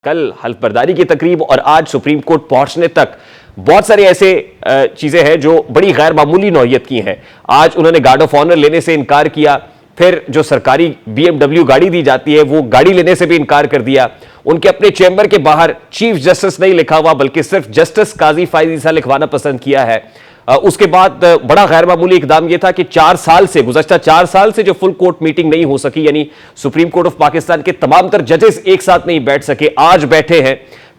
कल हल्फबर्दारी की तकरीब और आज सुप्रीम कोर्ट पहुंचने तक बहुत सारी ऐसे चीजें हैं जो बड़ी गैर मामूली नौयत की हैं। आज उन्होंने गार्ड ऑफ ऑनर लेने से इनकार किया, फिर जो सरकारी BMW गाड़ी दी जाती है वो गाड़ी लेने से भी इनकार कर दिया। उनके अपने चैम्बर के बाहर चीफ जस्टिस नहीं लिखा हुआ बल्कि सिर्फ जस्टिस काजी फायज ईसा लिखवाना पसंद किया है। उसके बाद बड़ा गैर मामूली इकदाम यह था कि गुज़श्ता 4 साल से जो फुल कोर्ट मीटिंग नहीं हो सकी, यानी सुप्रीम कोर्ट ऑफ पाकिस्तान के तमाम तर जजेस एक साथ नहीं बैठ सके, आज बैठे हैं।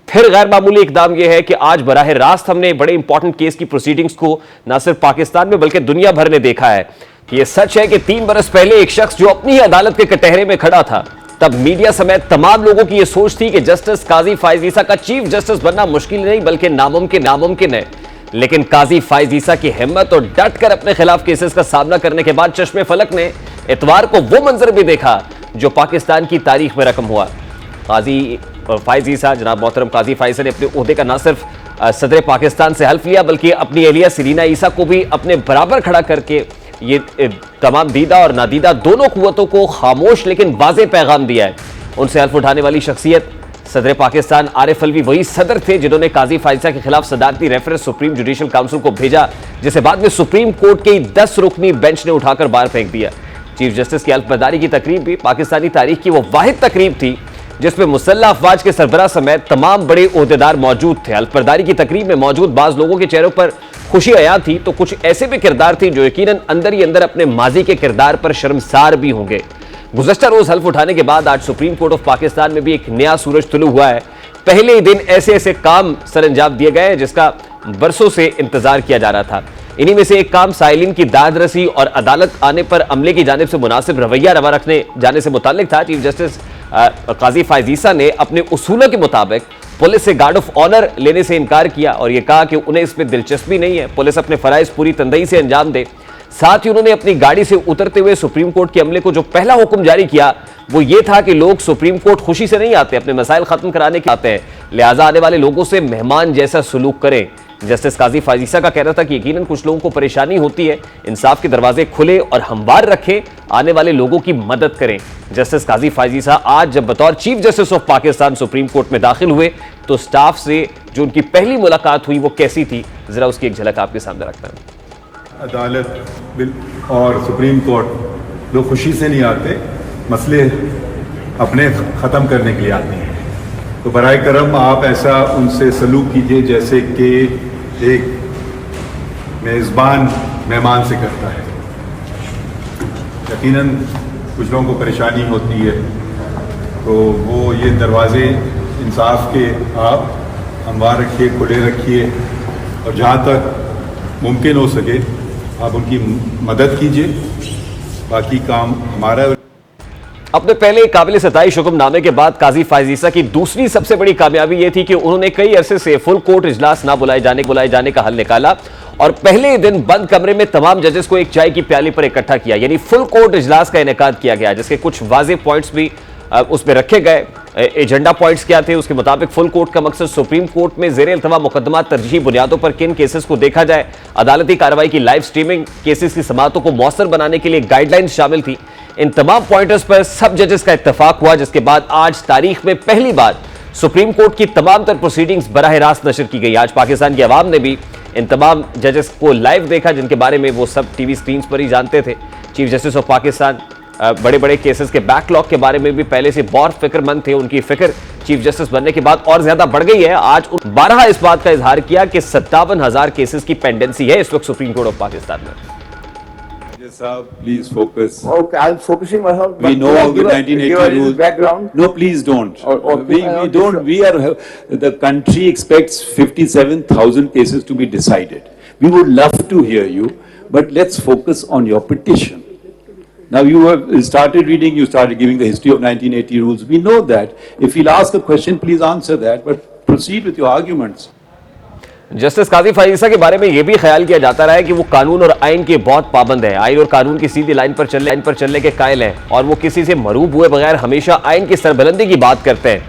फिर गैर मामूली इकदाम यह है कि आज बराह रास्त हमने बड़े इंपॉर्टेंट केस की प्रोसीडिंग्स को न सिर्फ पाकिस्तान में बल्कि दुनिया भर ने देखा है कि यह सच है कि 3 बरस पहले एक शख्स जो अपनी ही अदालत के कटहरे में खड़ा था, तब मीडिया समेत तमाम लोगों की यह सोच थी कि जस्टिस काजी फायज ईसा का चीफ जस्टिस बनना मुश्किल नहीं बल्कि नामुमकिन है। लेकिन काजी फायज ईसा की हिम्मत और डट कर अपने खिलाफ केसेस का सामना करने के बाद चश्मे फलक ने इतवार को वो मंजर भी देखा जो पाकिस्तान की तारीख में रकम हुआ। काजी फायज ईसा, जनाब मोहतरम काजी फायज ने अपने ओहदे का न सिर्फ सदर पाकिस्तान से हल्फ लिया बल्कि अपनी एहलिया सरीना ईसा को भी अपने बराबर खड़ा करके ये तमाम दीदा और नादीदा दोनों कुव्वतों को खामोश लेकिन वाज़ेह पैगाम दिया है। उनसे हल्फ उठाने वाली शख्सियत सदर पाकिस्तान आरिफ अलवी वही सदर थे जिन्होंने काजी फायजा के खिलाफ सदारती रेफरेंस सुप्रीम जुडिशल काउंसिल को भेजा, जिसे बाद में सुप्रीम कोर्ट के 10 रुकनी बेंच ने उठाकर बाहर फेंक दिया। चीफ जस्टिस की हल्फबर्दारी की तकरीब भी पाकिस्तानी तारीख की वो वाहिद तकरीब थी जिसमें मुसल्लह अफवाज के सरबराह समेत तमाम बड़े ओहदेदार मौजूद थे। हल्फबर्दारी की तकरीब में मौजूद बाज लोगों के चेहरों पर खुशी आया थी तो कुछ ऐसे भी किरदार थी जो यकीनन अंदर ही अंदर अपने माजी के किरदार पर शर्मसार भी होंगे। गुज़श्ता रोज हल्फ उठाने के बाद आज सुप्रीम कोर्ट ऑफ पाकिस्तान में भी एक नया सूरज तुलू हुआ है। पहले ही दिन ऐसे ऐसे काम सर अंजाम दिए गए जिसका बरसों से इंतजार किया जा रहा था। इन्हीं में से एक काम साइलिन की दाद रसी और अदालत आने पर अमले की जानिब से मुनासिब रवैया रवा रखने जाने से मुताल्लिक था। चीफ जस्टिस काजी फायज ईसा ने अपने उसूलों के मुताबिक पुलिस से गार्ड ऑफ ऑनर लेने से इनकार किया और यह कहा कि उन्हें इसमें दिलचस्पी नहीं है, पुलिस अपने फराइज पूरी तंदई से अंजाम दे। साथ ही उन्होंने अपनी गाड़ी से उतरते हुए सुप्रीम कोर्ट के अमले को जो पहला हुक्म जारी किया वो ये था कि लोग सुप्रीम कोर्ट खुशी से नहीं आते, अपने मसाइल खत्म कराने के आते हैं, लिहाजा आने वाले लोगों से मेहमान जैसा सलूक करें। जस्टिस काजी फायज ईसा का कहना था कि यकीनन कुछ लोगों को परेशानी होती है, इंसाफ के दरवाजे खुले और हमवार रखें, आने वाले लोगों की मदद करें। जस्टिस काजी फायज ईसा आज जब बतौर chief justice of Pakistan supreme court में दाखिल हुए तो स्टाफ से जो उनकी पहली मुलाकात हुई वो कैसी थी, जरा उसकी एक झलक आपके सामने रखता हूं। अदालत और सुप्रीम कोर्ट लोग खुशी से नहीं आते, मसले अपने ख़त्म करने के लिए आते हैं। तो बराए करम आप ऐसा उनसे सलूक कीजिए जैसे कि एक मेज़बान मेहमान से करता है। यकीनन कुछ लोगों को परेशानी होती है तो वो ये दरवाजे इंसाफ के आप हमवार रखिए, खुले रखिए और जहाँ तक मुमकिन हो सके आप उनकी मदद कीजिए, बाकी काम हमारा। अपने पहले काबिल सताइश हुक्मनामे के बाद काजी फायज ईसा की दूसरी सबसे बड़ी कामयाबी यह थी कि उन्होंने कई अरसे से फुल कोर्ट इजलास ना बुलाए जाने का हल निकाला और पहले दिन बंद कमरे में तमाम जजेस को एक चाय की प्याली पर इकट्ठा किया, यानी फुल कोर्ट इजलास का इनेकाद किया गया जिसके कुछ वाज़ेह पॉइंट्स भी उसमें रखे गए। एजेंडा पॉइंट्स क्या थे उसके मुताबिक फुल कोर्ट का मकसद सुप्रीम कोर्ट में ज़ेर इल्तवा मुकदमा तरजीही बुनियादों पर किन केसेस को देखा जाए, अदालती कार्रवाई की लाइव स्ट्रीमिंग, केसेस की समाअतों को मौसर बनाने के लिए गाइडलाइंस शामिल थी। इन तमाम पॉइंटर्स पर सब जजेस का इत्तेफाक हुआ जिसके बाद आज तारीख में पहली बार सुप्रीम कोर्ट की तमाम तर प्रोसीडिंग्स बराह रास्त नशर की गई। आज पाकिस्तान की आवाम ने भी इन तमाम जजेस को लाइव देखा जिनके बारे में वो सब टीवी स्क्रीन पर ही जानते थे। चीफ जस्टिस ऑफ पाकिस्तान बड़े बड़े केसेस के बैकलॉग के बारे में भी पहले से बहुत फिक्रमंद थे। उनकी फिक्र चीफ जस्टिस बनने के बाद और ज्यादा बढ़ गई है। आज 12 इस बात का इजहार किया कि 57,000 केसेस की पेंडेंसी है इस वक्त सुप्रीम कोर्ट ऑफ पाकिस्तान में। Please focus. Okay, I'm focusing myself. We know the 1980 rules. Background. No, please don't. Okay. We don't. We are. The country expects 57,000 cases to be decided. We would love to hear you, but let's focus on your petition. Now you have started reading. You started giving the history of 1980 rules. We know that. If we'll ask a question, please answer that. But proceed with your arguments. Justice Qazi Faez Isa के बारे में यह भी ख्याल किया जाता रहा है कि वो कानून और आइन के बहुत पाबंद है, आइन और कानून की सीधी लाइन पर चलने के कायल हैं और वो किसी से मरूब हुए बगैर हमेशा आइन की सरबलंदी की बात करते हैं।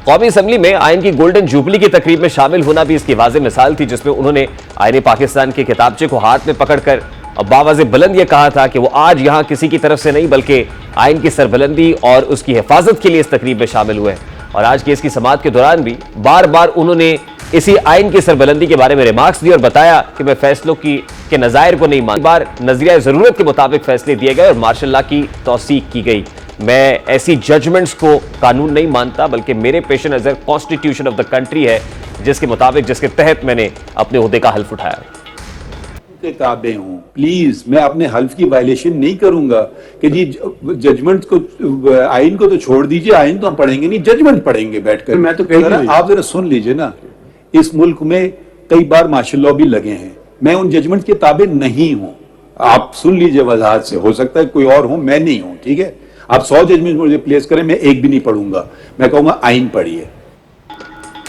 कौमी असम्बली में आइन की गोल्डन जुबली की तकरीब में शामिल होना भी इसकी वाज़ेह मिसाल थी जिसमें उन्होंने आइन पाकिस्तान के किताबचे को हाथ में पकड़कर बावाज़े बुलंद ये कहा था कि वो आज यहाँ किसी की तरफ से नहीं बल्कि आइन की सरबलंदी और उसकी हिफाजत के लिए इस तकरीब में शामिल हुए। और आज केस की समाअत के दौरान भी बार बार उन्होंने इसी आइन की सरबलंदी के बारे में रिमार्क्स दिए और बताया कि मैं फैसलों के नज़ायर को नहीं मानता। बार नजरिया जरूरत के मुताबिक फैसले दिए गए और मार्शल लॉ की तौसीक की गई। मैं ऐसी जजमेंट्स को कानून नहीं मानता, बल्कि मेरे पेश नज़र कॉन्स्टिट्यूशन ऑफ द कंट्री है जिसके मुताबिक, जिसके तहत मैंने अपने ओहदे का हल्फ उठाया। के ताबे हूं, प्लीज मैं अपने हल्फ की वायलेशन नहीं करूंगा कि जी जजमेंट को, आइन को तो छोड़ दीजिए, आइन तो हम पढ़ेंगे नहीं, जजमेंट पढ़ेंगे बैठकर। मैं तो कह रहा, आप जरा सुन लीजिए ना, इस मुल्क में कई बार मार्शल लॉ भी लगे हैं, मैं उन जजमेंट के ताबे नहीं हूं। आप सुन लीजिए वजाहत से, हो सकता है कोई और हो, मैं नहीं हूं, ठीक है। आप 100 जजमेंट मुझे प्लेस करें, मैं एक भी नहीं पढ़ूंगा, मैं कहूंगा आइन पढ़िए।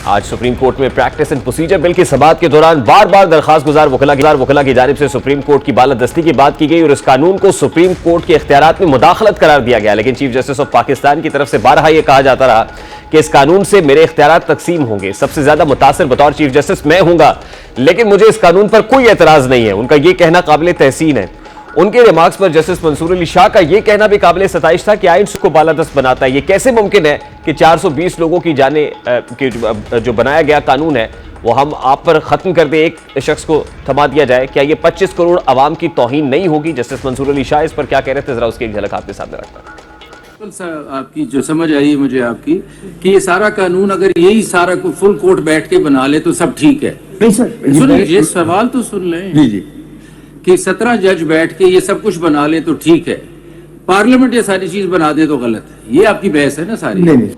आज सुप्रीम कोर्ट में प्रैक्टिस एंड प्रोसीजर बिल की समाअत के दौरान बार बार दरखास्त गुजार वकला की जानिब से सुप्रीम कोर्ट की बालादस्ती की बात की गई और इस कानून को सुप्रीम कोर्ट के इख्तियारात में मुदाखलत करार दिया गया। लेकिन चीफ जस्टिस ऑफ पाकिस्तान की तरफ से बारहा यह कहा जाता रहा कि इस कानून से मेरे इख्तियारात तकसीम होंगे, सबसे ज्यादा मुतासिर बतौर चीफ जस्टिस मैं हूंगा, लेकिन मुझे इस कानून पर कोई एतराज नहीं है। उनका यह कहना काबिल तहसीन है। उनके रिमार्क्स पर जस्टिस मंसूर अली शाह का यह कहना भी काबिल सताइश था कि आइन को बालादस्त बनाता है। यह कैसे मुमकिन है कि 420 लोगों की जाने जो बनाया गया कानून है वो हम आप पर खत्म कर दे, एक शख्स को थमा दिया जाए? क्या यह 25 करोड़ अवाम की तौहीन नहीं होगी? जस्टिस मंसूर अली शाह इस पर क्या कह रहे थे, जरा उसकी एक झलक आपके सामने रखता हूं। आपकी जो समझ आई है मुझे आपकी, कि ये सारा कानून अगर यही सारा फुल कोर्ट बैठ के बना ले तो सब ठीक है। नहीं सर, सुन लीजिए, सवाल तो सुन लें। जी जी, कि 17 जज बैठ के ये सब कुछ बना ले तो ठीक है, पार्लियामेंट ये सारी चीज बना दे तो गलत है। ये आपकी बहस है ना सारी। नहीं।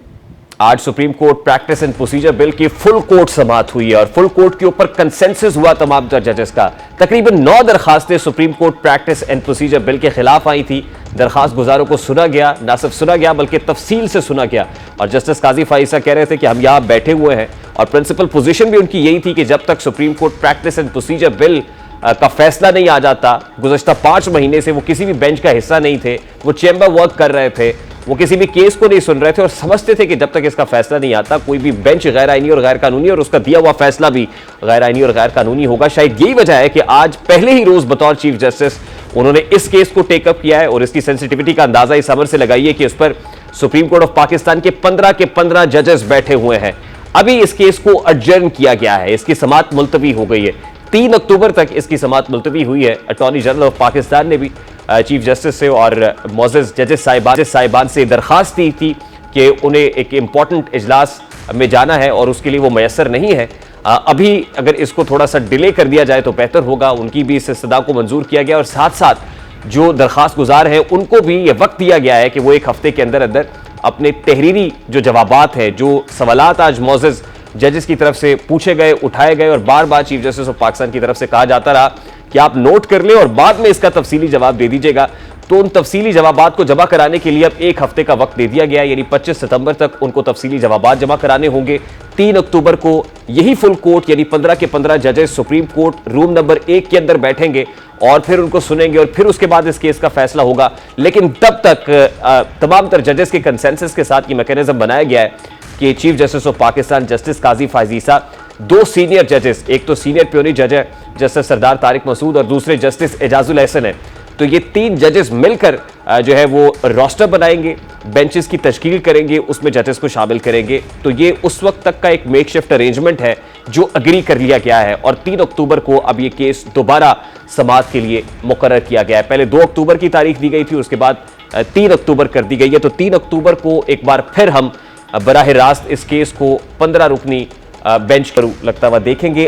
आज supreme court practice and procedure bill की फुल कोर्ट समाअत हुई है और फुल कोर्ट के ऊपर कंसेंसस हुआ तमाम जजेस का। तकरीबन 9 दरखास्तें supreme court practice and procedure bill के खिलाफ आई थी। दरखास्त गुजारों को सुना गया, ना सिर्फ सुना गया बल्कि तफसील से सुना गया। और जस्टिस काजी फाइसा कह रहे थे कि हम यहाँ बैठे हुए हैं और प्रिंसिपल पोजीशन भी उनकी यही थी कि जब तक supreme court practice and procedure bill का फैसला नहीं आ जाता, गुज़श्ता 5 महीने से वो किसी भी बेंच का हिस्सा नहीं थे, वो चैम्बर वर्क कर रहे थे, वो किसी भी केस को नहीं सुन रहे थे और समझते थे कि जब तक इसका फैसला नहीं आता कोई भी बेंच गैर आईनी और गैर कानूनी और उसका दिया हुआ फैसला भी गैर आईनी और गैर कानूनी होगा। शायद यही वजह है कि आज पहले ही रोज बतौर चीफ जस्टिस उन्होंने इस केस को टेकअप किया है और इसकी सेंसिटिविटी का अंदाजा इस अमर से लगाइए कि इस पर सुप्रीम कोर्ट ऑफ पाकिस्तान के 15 जजेस बैठे हुए हैं। अभी इस केस को अडजर्न किया गया है, इसकी समाअत मुलतवी हो गई है। 3 अक्टूबर तक इसकी समाअत मुलतवी हुई है। अटॉर्नी जनरल ऑफ पाकिस्तान ने भी चीफ जस्टिस से और मोअज़्ज़ज़ जजेस साहिबान से दरखास्त दी थी कि उन्हें एक इंपॉर्टेंट इजलास में जाना है और उसके लिए वो मैसर नहीं है। अभी अगर इसको थोड़ा सा डिले कर दिया जाए तो बेहतर होगा। उनकी भी इस इस्तदा को मंजूर किया गया और साथ साथ जो दरखास्त गुजार हैं उनको भी ये वक्त दिया गया है कि वो 1 हफ्ते के अंदर अंदर अपने तहरीरी जो जवाबात हैं, जो सवालात आज मोअज़्ज़ज़ जजेस की तरफ से पूछे गए, उठाए गए और बार बार चीफ जस्टिस ऑफ पाकिस्तान की तरफ से कहा जाता रहा कि आप नोट कर लें और बाद में इसका तफसीली जवाब दे दीजिएगा, तो उन तफसीली जवाबात को जमा कराने के लिए अब 1 हफ्ते का वक्त दे दिया गया है। यानी 25 सितंबर तक उनको तफसीली जवाबात जमा कराने होंगे। 3 अक्टूबर को यही फुल कोर्ट यानी 15 के 15 जजेस सुप्रीम कोर्ट रूम नंबर 1 के अंदर बैठेंगे और फिर उनको सुनेंगे और फिर उसके बाद इस केस का फैसला होगा। लेकिन तब तक तमाम तर जजेस के कंसेंसस के साथ ये मैकेनिज्म बनाया गया है कि chief justice of Pakistan justice Qazi Faez Isa, 2 senior जजेस, एक तो सीनियर प्योनी जज है जस्टिस सरदार तारिक मसूद और दूसरे जस्टिस एजाजुल एहसन है, तो ये 3 जजेस मिलकर जो है वो रोस्टर बनाएंगे, बेंचेस की तश्कील करेंगे, उसमें जजेस को शामिल करेंगे। तो ये उस वक्त तक का एक मेकशिफ्ट अरेंजमेंट है जो अग्री कर लिया गया है और 3 अक्टूबर को अब ये केस दोबारा समाअत के लिए मुकर्रर किया गया है। पहले 2 अक्टूबर की तारीख दी गई थी, उसके बाद 3 अक्टूबर कर दी गई है। तो 3 अक्टूबर को एक बार फिर हम बराह रास्त इस केस को 15 रुकनी बेंच पर लगता हुआ देखेंगे।